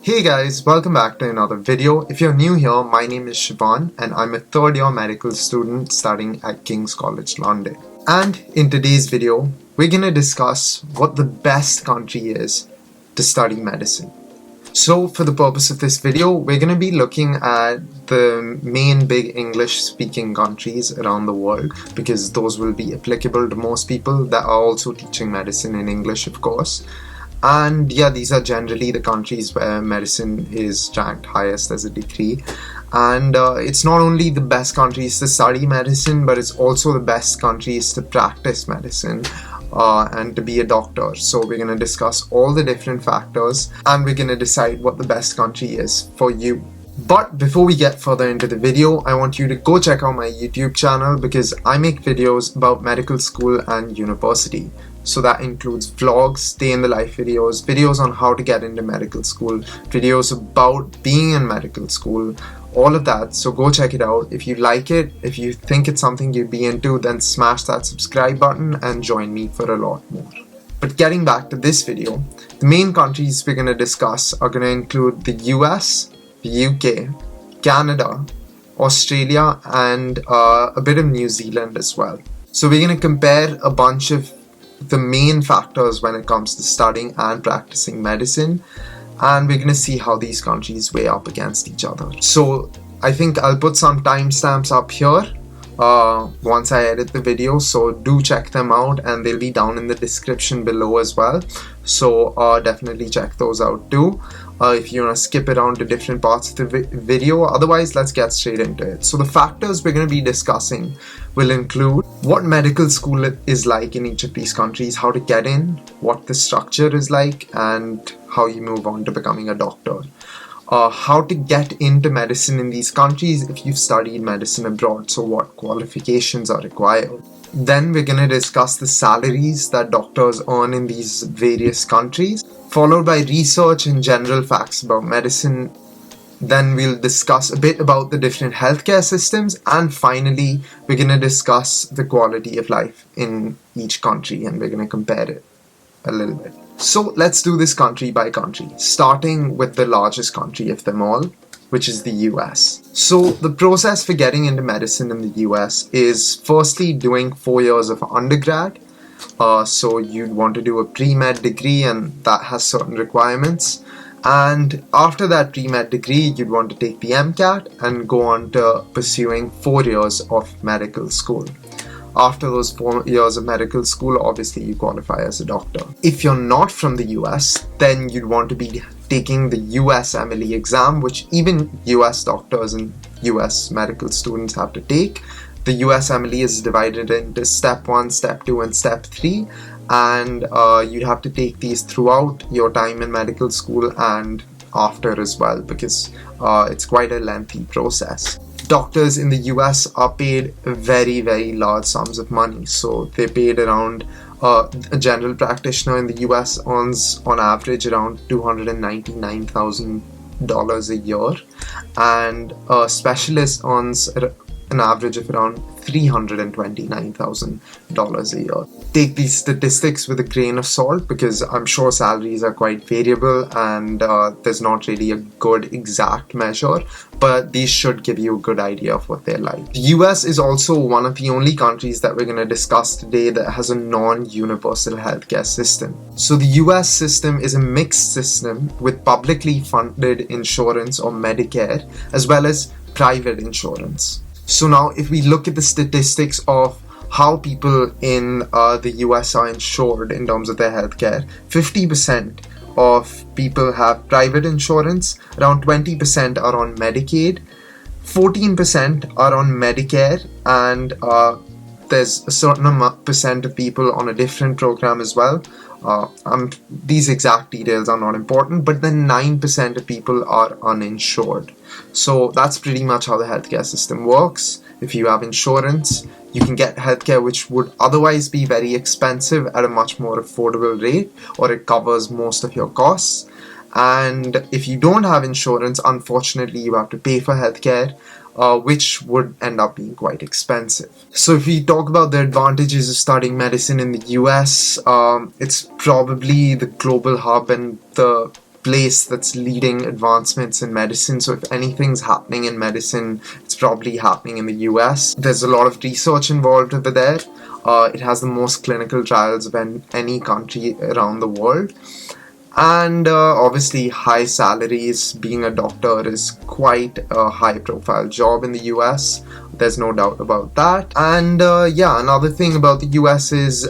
Hey guys, welcome back to another video. If you're new here, my name is Shivan and I'm a third year medical student studying at King's College London. And in today's video, we're gonna discuss what the best country is to study medicine. So for the purpose of this video, we're gonna be looking at the main big English speaking countries around the world because those will be applicable to most people that are also teaching medicine in English, of course. And yeah, these are generally the countries where medicine is ranked highest as a degree. And it's not only the best countries to study medicine, but it's also the best countries to practice medicine and to be a doctor. So we're going to discuss all the different factors and we're going to decide what the best country is for you. But before we get further into the video, I want you to go check out my YouTube channel because I make videos about medical school and university. So that includes vlogs, day in the life videos, videos on how to get into medical school, videos about being in medical school, all of that. So go check it out. If you like it, if you think it's something you'd be into, then smash that subscribe button and join me for a lot more. But getting back to this video, the main countries we're going to discuss are going to include the US, the UK, Canada, Australia, and a bit of New Zealand as well. So we're going to compare a bunch of the main factors when it comes to studying and practicing medicine, and we're going to see how these countries weigh up against each other. So I think I'll put some timestamps up here once I edit the video, so do check them out and they'll be down in the description below as well. So definitely check those out too if you want to skip around to different parts of the video. Otherwise, let's get straight into it. So the factors we're going to be discussing will include what medical school is like in each of these countries, how to get in, what the structure is like, and how you move on to becoming a doctor. How to get into medicine in these countries if you've studied medicine abroad, so what qualifications are required. Then we're going to discuss the salaries that doctors earn in these various countries, followed by research and general facts about medicine. Then we'll discuss a bit about the different healthcare systems, and finally we're going to discuss the quality of life in each country and we're going to compare it a little bit. So let's do this country by country, starting with the largest country of them all, which is the US. So the process for getting into medicine in the US is firstly doing 4 years of undergrad. So you'd want to do a pre-med degree and that has certain requirements. And after that pre-med degree, you'd want to take the MCAT and go on to pursuing 4 years of medical school. After those 4 years of medical school, obviously you qualify as a doctor. If you're not from the US, then you'd want to be taking the USMLE exam, which even US doctors and US medical students have to take. The USMLE is divided into Step 1, Step 2, and Step 3. And you'd have to take these throughout your time in medical school and after as well, because it's quite a lengthy process. Doctors in the US are paid very, very large sums of money. So they're paid around, a general practitioner in the US earns on average around $299,000 a year, and a specialist earns an average of around $329,000 a year. Take these statistics with a grain of salt because I'm sure salaries are quite variable and there's not really a good exact measure, but these should give you a good idea of what they're like. The US is also one of the only countries that we're going to discuss today that has a non-universal healthcare system. So the US system is a mixed system with publicly funded insurance or Medicare as well as private insurance. So now if we look at the statistics of how people in the US are insured in terms of their healthcare, 50% of people have private insurance, around 20% are on Medicaid, 14% are on Medicare, and there's a certain percent of people on a different program as well. These exact details are not important, but then 9% of people are uninsured. So that's pretty much how the healthcare system works. If you have insurance, you can get healthcare which would otherwise be very expensive at a much more affordable rate, or it covers most of your costs. And if you don't have insurance, unfortunately you have to pay for healthcare, which would end up being quite expensive. So if we talk about the advantages of studying medicine in the US, it's probably the global hub and the place that's leading advancements in medicine. So if anything's happening in medicine, it's probably happening in the US. There's a lot of research involved over there. It has the most clinical trials of any country around the world. And obviously high salaries. Being a doctor is quite a high profile job in the US. There's no doubt about that. And yeah, another thing about the US is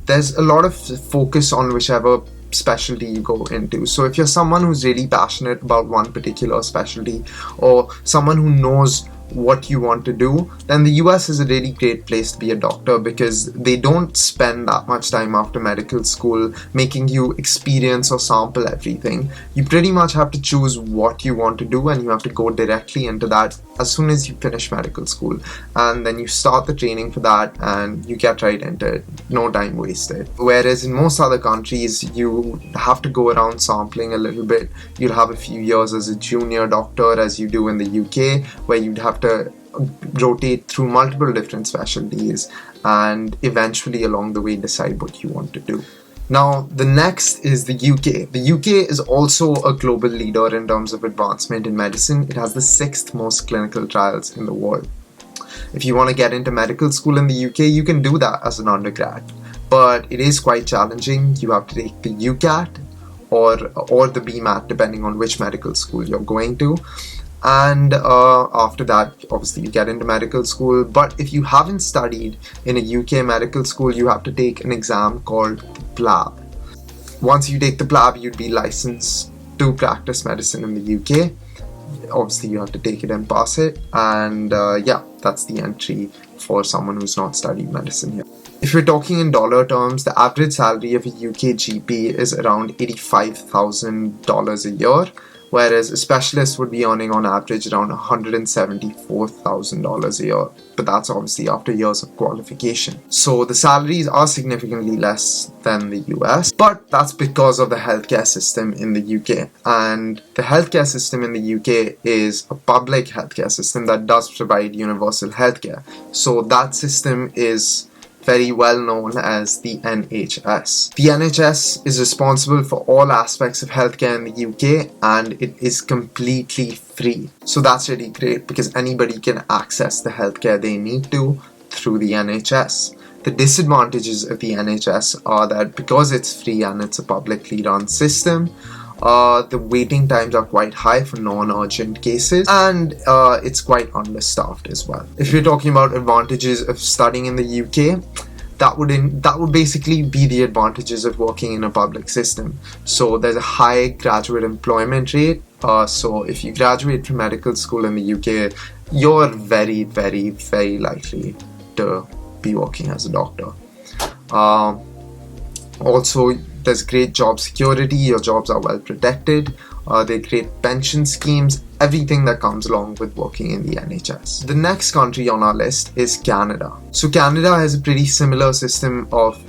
there's a lot of focus on whichever specialty you go into. So if you're someone who's really passionate about one particular specialty, or someone who knows what you want to do, then the US is a really great place to be a doctor, because they don't spend that much time after medical school making you experience or sample everything. You pretty much have to choose what you want to do, and you have to go directly into that as soon as you finish medical school, and then you start the training for that and you get right into it. No time wasted. Whereas in most other countries, you have to go around sampling a little bit. You'll have a few years as a junior doctor, as you do in the UK, where you'd have to rotate through multiple different specialties and eventually along the way decide what you want to do. Now, the next is the UK. The UK is also a global leader in terms of advancement in medicine. It has the 6th most clinical trials in the world. If you want to get into medical school in the UK, you can do that as an undergrad, but it is quite challenging. You have to take the UCAT or the BMAT, depending on which medical school you're going to. And after that, obviously you get into medical school. But if you haven't studied in a UK medical school, you have to take an exam called the PLAB. Once you take the PLAB, you'd be licensed to practice medicine in the UK. Obviously you have to take it and pass it, and yeah, that's the entry for someone who's not studied medicine here. If we're talking in dollar terms, the average salary of a UK GP is around $85,000 a year, whereas a specialist would be earning on average around $174,000 a year. But that's obviously after years of qualification. So the salaries are significantly less than the US, but that's because of the healthcare system in the UK. And the healthcare system in the UK is a public healthcare system that does provide universal healthcare. So that system is very well known as the NHS. The NHS is responsible for all aspects of healthcare in the UK, and it is completely free. So that's really great, because anybody can access the healthcare they need to through the NHS. The disadvantages of the NHS are that because it's free and it's a publicly run system, the waiting times are quite high for non-urgent cases, and it's quite understaffed as well. If you're talking about advantages of studying in the UK, that would basically be the advantages of working in a public system. So there's a high graduate employment rate. So if you graduate from medical school in the UK, you're very, very, very likely to be working as a doctor. Also, there's great job security. Your jobs are well protected. There are great pension schemes, everything that comes along with working in the NHS. The next country on our list is Canada. So Canada has a pretty similar system of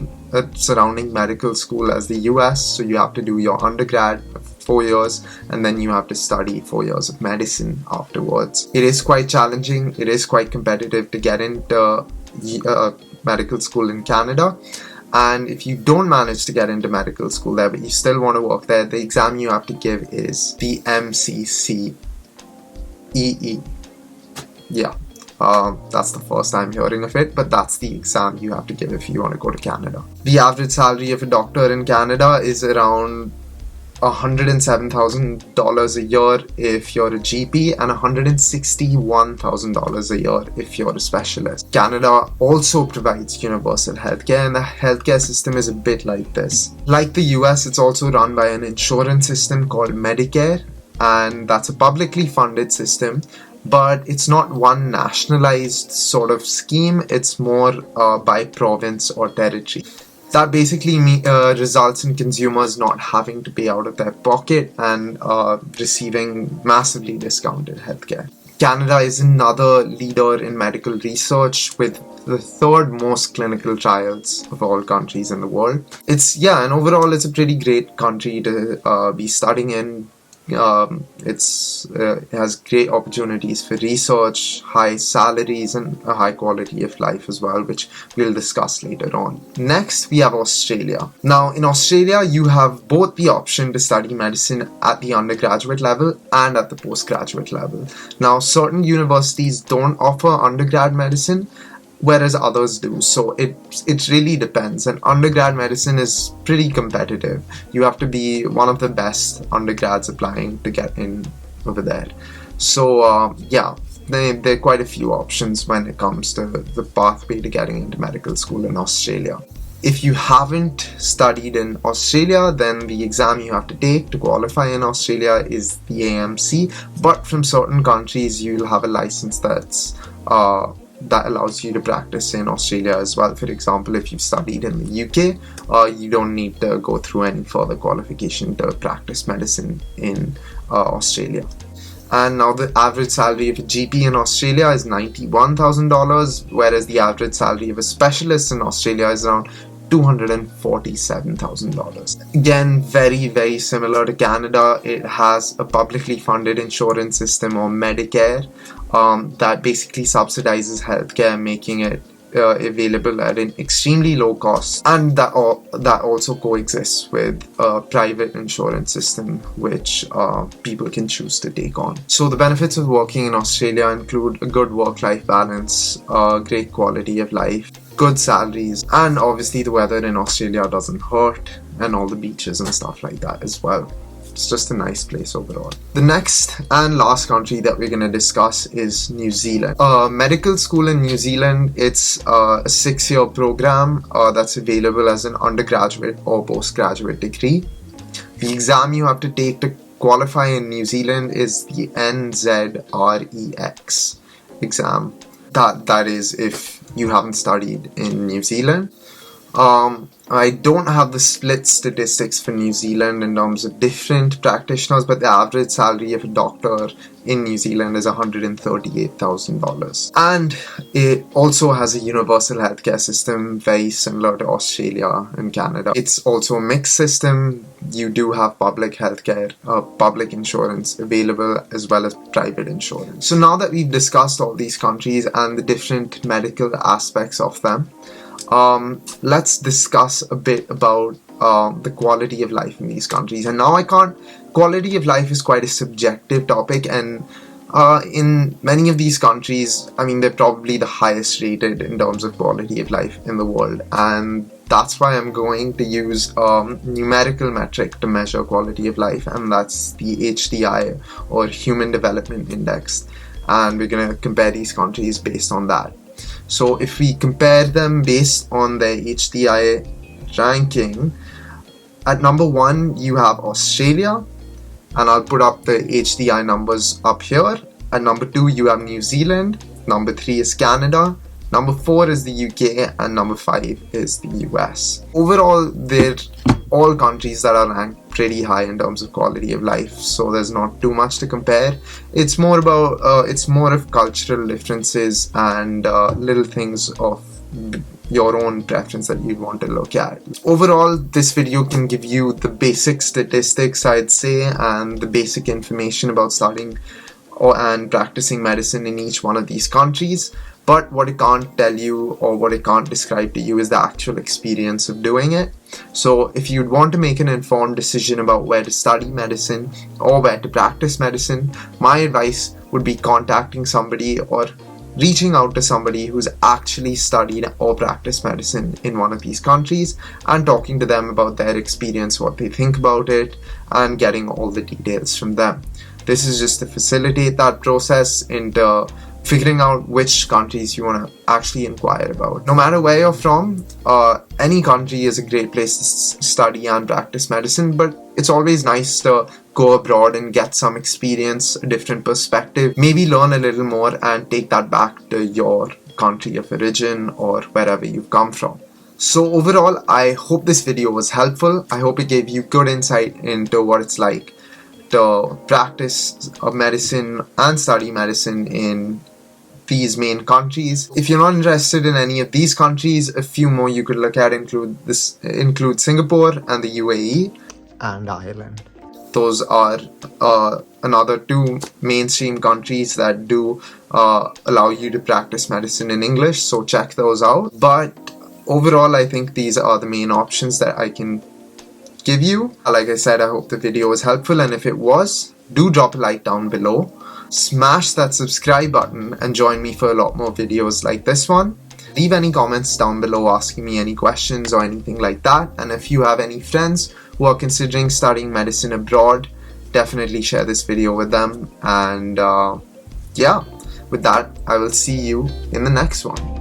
surrounding medical school as the US. So you have to do your undergrad 4 years, and then you have to study 4 years of medicine afterwards. It is quite challenging. It is quite competitive to get into medical school in Canada. And if you don't manage to get into medical school there, but you still want to work there, the exam you have to give is the MCCEE. Yeah, that's the first time hearing of it, but that's the exam you have to give if you want to go to Canada. The average salary of a doctor in Canada is around $107,000 a year if you're a GP, and $161,000 a year if you're a specialist. Canada also provides universal healthcare, and the healthcare system is a bit like this. Like the US, it's also run by an insurance system called Medicare, and that's a publicly funded system, but it's not one nationalized sort of scheme. It's more by province or territory. That basically results in consumers not having to pay out of their pocket and receiving massively discounted healthcare. Canada is another leader in medical research with the 3rd most clinical trials of all countries in the world. And overall it's a pretty great country to be studying in. it has great opportunities for research, high salaries, and a high quality of life as well, which we'll discuss later on. Next, we have Australia. Now, in Australia, you have both the option to study medicine at the undergraduate level and at the postgraduate level. Now, certain universities don't offer undergrad medicine, whereas others do. So it really depends. And undergrad medicine is pretty competitive. You have to be one of the best undergrads applying to get in over there. So yeah, there are quite a few options when it comes to the pathway to getting into medical school in Australia. If you haven't studied in Australia, then the exam you have to take to qualify in Australia is the AMC. But from certain countries, you'll have a license that allows you to practice in Australia as well. For example, if you've studied in the UK, you don't need to go through any further qualification to practice medicine in Australia. And now the average salary of a GP in Australia is $91,000, whereas the average salary of a specialist in Australia is around $247,000. Again, very, very similar to Canada. It has a publicly funded insurance system, or Medicare, that basically subsidizes healthcare, making it available at an extremely low cost, and that also coexists with a private insurance system which people can choose to take on. So the benefits of working in Australia include a good work-life balance, great quality of life, good salaries, and obviously the weather in Australia doesn't hurt, and all the beaches and stuff like that as well. It's just a nice place overall. The next and last country that we're going to discuss is New Zealand. Medical school in New Zealand, it's a 6-year program that's available as an undergraduate or postgraduate degree. The exam you have to take to qualify in New Zealand is the NZREX exam. That is if you haven't studied in New Zealand. I don't have the split statistics for New Zealand in terms of different practitioners, but the average salary of a doctor in New Zealand is $138,000. And it also has a universal healthcare system very similar to Australia and Canada. It's also a mixed system. You do have public healthcare, public insurance available, as well as private insurance. So now that we've discussed all these countries and the different medical aspects of them, let's discuss a bit about the quality of life in these countries. And now quality of life is quite a subjective topic, and in many of these countries, I mean, they're probably the highest rated in terms of quality of life in the world, and that's why I'm going to use a numerical metric to measure quality of life, and that's the HDI, or Human Development Index, and we're going to compare these countries based on that. So if we compare them based on their HDI ranking, at number 1 you have Australia, and I'll put up the HDI numbers up here. At number 2 you have New Zealand, number 3 is Canada, number 4 is the UK, and number 5 is the US. Overall, they're all countries that are ranked pretty high in terms of quality of life, so there's not too much to compare. It's more of cultural differences and little things of your own preference that you'd want to look at. Overall, this video can give you the basic statistics, I'd say, and the basic information about studying and practicing medicine in each one of these countries. But what it can't tell you, or what it can't describe to you, is the actual experience of doing it. So if you'd want to make an informed decision about where to study medicine or where to practice medicine, my advice would be contacting somebody or reaching out to somebody who's actually studied or practiced medicine in one of these countries and talking to them about their experience, what they think about it, and getting all the details from them. This is just to facilitate that process into figuring out which countries you want to actually inquire about. No matter where you're from, any country is a great place to study and practice medicine, but it's always nice to go abroad and get some experience, a different perspective, maybe learn a little more and take that back to your country of origin or wherever you've come from. So overall, I hope this video was helpful. I hope it gave you good insight into what it's like to practice medicine and study medicine in these main countries. If you're not interested in any of these countries, a few more you could look at include Singapore and the UAE and Ireland. those are another two mainstream countries that do allow you to practice medicine in English, so check those out. But overall, I think these are the main options that I can give you. Like I said, I hope the video was helpful, and if it was, do drop a like down below. Smash that subscribe button and join me for a lot more videos like this one. Leave any comments down below asking me any questions or anything like that, and if you have any friends who are considering studying medicine abroad, definitely share this video with them. And yeah, with that, I will see you in the next one.